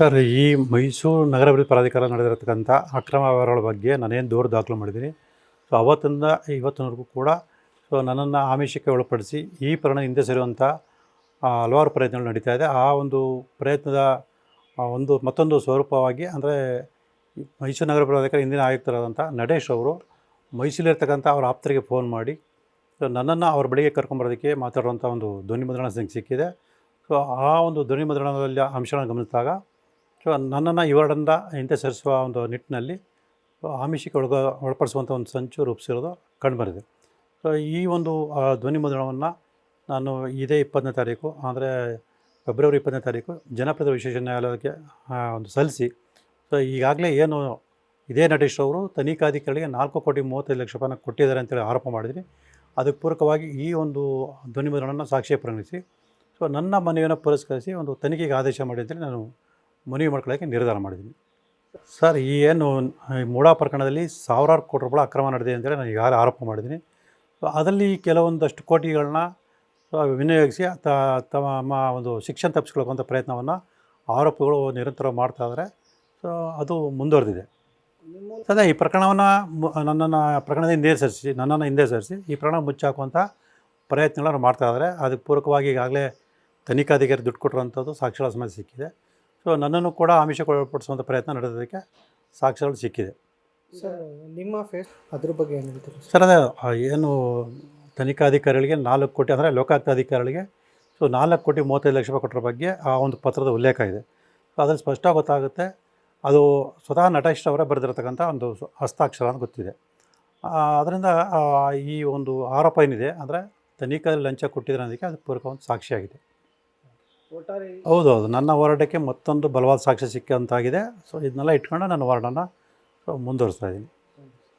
Sir, ಈ ಮೈಸೂರು ನಗರಾಭಿವೃದ್ಧಿ ಪ್ರಾಧಿಕಾರ ನಡೆದಿರತಕ್ಕಂಥ ಅಕ್ರಮ ವ್ಯವಹಾರಗಳ ಬಗ್ಗೆ ನಾನೇನು ದೂರು ದಾಖಲು ಮಾಡಿದ್ದೀನಿ. ಸೊ ಅವತ್ತಿಂದ ಇವತ್ತಿನವರೆಗೂ ಕೂಡ ನನ್ನನ್ನು ಆಮಿಷಕ್ಕೆ ಒಳಪಡಿಸಿ ಈ ಪ್ರಕರಣ ಹಿಂದೆ ಸರಿಯುವಂಥ ಹಲವಾರು ಪ್ರಯತ್ನಗಳು ನಡೀತಾ ಇದೆ. ಆ ಒಂದು ಪ್ರಯತ್ನದ ಮತ್ತೊಂದು ಸ್ವರೂಪವಾಗಿ ಅಂದರೆ ಮೈಸೂರು ನಗರ ಪ್ರಾಧಿಕಾರ ಹಿಂದಿನ ಆಯುಕ್ತರಾದಂಥ ನಟೇಶ್ ಅವರು ಮೈಸೂರಲ್ಲಿರ್ತಕ್ಕಂಥ ಅವ್ರ ಆಪ್ತರಿಗೆ ಫೋನ್ ಮಾಡಿ ನನ್ನನ್ನು ಅವ್ರ ಬಳಿಗೆ ಕರ್ಕೊಂಬರೋದಕ್ಕೆ ಮಾತಾಡುವಂಥ ಒಂದು ಧ್ವನಿ ಮುದ್ರಣ ಸಿಕ್ಕಿದೆ. ಸೊ ಆ ಒಂದು ಧ್ವನಿ ಮುದ್ರಣದಲ್ಲಿ ಅಂಶಗಳನ್ನು ಗಮನಿಸಿದಾಗ ನನ್ನನ್ನು ಇವರರಿಂದ ಹಿಂದೆ ಸರಿಸುವ ಒಂದು ನಿಟ್ಟಿನಲ್ಲಿ ಆಮಿಷಕ್ಕೆ ಒಳಪಡಿಸುವಂಥ ಒಂದು ಸಂಚು ರೂಪಿಸಿರೋದು ಕಂಡುಬಂದಿದೆ. ಸೊ ಈ ಒಂದು ಧ್ವನಿ ಮುದ್ರಣವನ್ನು ನಾನು ಇದೇ 20ನೇ ತಾರೀಕು ಅಂದರೆ ಫೆಬ್ರವರಿ 20ನೇ ತಾರೀಕು ಜನಪ್ರಿಯ ವಿಶೇಷ ನ್ಯಾಯಾಲಯಕ್ಕೆ ಒಂದು ಸಲ್ಲಿಸಿ, ಸೊ ಈಗಾಗಲೇ ಏನು ಇದೇ ನಟೇಶ್ ಅವರು ತನಿಖಾಧಿಕಾರಿಗೆ 4,35,00,000 ಕೊಟ್ಟಿದ್ದಾರೆ ಅಂತೇಳಿ ಆರೋಪ ಮಾಡಿದ್ದೀನಿ. ಅದಕ್ಕೆ ಪೂರಕವಾಗಿ ಈ ಒಂದು ಧ್ವನಿ ಮುದ್ರಣವನ್ನು ಸಾಕ್ಷಿಗೆ ಪರಿಗಣಿಸಿ ಸೊ ನನ್ನ ಮನವಿಯನ್ನು ಪುರಸ್ಕರಿಸಿ ಒಂದು ತನಿಖೆಗೆ ಆದೇಶ ಮಾಡಿ ಅಂತೇಳಿ ನಾನು ಮನವಿ ಮಾಡ್ಕೊಳ್ಳೋಕ್ಕೆ ನಿರ್ಧಾರ ಮಾಡಿದ್ದೀನಿ. ಸರ್, ಈ ಏನು ಮೂಡಾ ಪ್ರಕರಣದಲ್ಲಿ ಸಾವಿರಾರು ಕೋಟಿ ರೂಪಾಯಿ ಅಕ್ರಮ ನಡೆದಿದೆ ಅಂತೇಳಿ ನಾನು ಈಗಾಗಲೇ ಆರೋಪ ಮಾಡಿದ್ದೀನಿ. ಸೊ ಅದರಲ್ಲಿ ಕೆಲವೊಂದಷ್ಟು ಕೋಟಿಗಳನ್ನ ವಿನಿಯೋಗಿಸಿ ತಮ್ಮ ಒಂದು ಶಿಕ್ಷಣ ತಪ್ಪಿಸ್ಕೊಳ್ಳುವಂಥ ಪ್ರಯತ್ನವನ್ನು ಆರೋಪಿಗಳು ನಿರಂತರ ಮಾಡ್ತಾಯಿದ್ದಾರೆ. ಸೊ ಅದು ಮುಂದುವರೆದಿದೆ. ಸದ್ಯ ಈ ಪ್ರಕರಣವನ್ನು ನನ್ನನ್ನು ಹಿಂದೆ ಸರಿಸಿ ಈ ಪ್ರಕರಣ ಮುಚ್ಚಾಕುವಂಥ ಪ್ರಯತ್ನಗಳನ್ನು ಮಾಡ್ತಾಯಿದ್ದಾರೆ. ಅದಕ್ಕೆ ಪೂರಕವಾಗಿ ಈಗಾಗಲೇ ತನಿಖಾಧಿಕಾರಿ ದುಡ್ಡು ಕೊಟ್ಟಿರುವಂಥದ್ದು ಸಾಕ್ಷ್ಯಗಳ ಸಮೇತ ಸಿಕ್ಕಿದೆ. ಸೊ ನನ್ನನ್ನು ಕೂಡ ಆಮಿಷಕ್ಕೆ ಒಳಪಡಿಸುವಂಥ ಪ್ರಯತ್ನ ನಡೆಯೋದಕ್ಕೆ ಸಾಕ್ಷ್ಯಗಳು ಸಿಕ್ಕಿದೆ. ಸರ್, ನಿಮ್ಮ ಅದ್ರ ಬಗ್ಗೆ ಏನು ಹೇಳ್ತೀರಿ ಸರ್? ಅದೇ ಏನು ತನಿಖಾಧಿಕಾರಿಗಳಿಗೆ 4 ಕೋಟಿ ಅಂದರೆ ಲೋಕಾಯುಕ್ತ ಅಧಿಕಾರಿಗಳಿಗೆ 4,35,00,000 ಕೊಟ್ಟಿರೋ ಬಗ್ಗೆ ಆ ಒಂದು ಪತ್ರದ ಉಲ್ಲೇಖ ಇದೆ. ಸೊ ಅದ್ರಲ್ಲಿ ಸ್ಪಷ್ಟವಾಗಿ ಗೊತ್ತಾಗುತ್ತೆ, ಅದು ಸ್ವತಃ ನಟೇಶ್ ಅವರೇ ಬರೆದಿರತಕ್ಕಂಥ ಒಂದು ಹಸ್ತಾಕ್ಷರ ಅಂತ ಗೊತ್ತಿದೆ. ಅದರಿಂದ ಈ ಒಂದು ಆರೋಪ ಏನಿದೆ ಅಂದರೆ ತನಿಖಾದಲ್ಲಿ ಲಂಚ ಕೊಟ್ಟಿದ್ರೆ ಅನ್ನೋದಕ್ಕೆ ಅದು ಪೂರಕ ಒಂದು ಸಾಕ್ಷಿಯಾಗಿದೆ. ಹೌದು, ನನ್ನ ಹೋರಾಟಕ್ಕೆ ಮತ್ತೊಂದು ಬಲವಾದ ಸಾಕ್ಷ್ಯ ಸಿಕ್ಕಂತಾಗಿದೆ. ಸೊ ಇದನ್ನೆಲ್ಲ ಇಟ್ಕೊಂಡು ನಾನು ಹೋರಾಟನ ಮುಂದುವರಿಸ್ತಾ ಇದ್ದೀನಿ.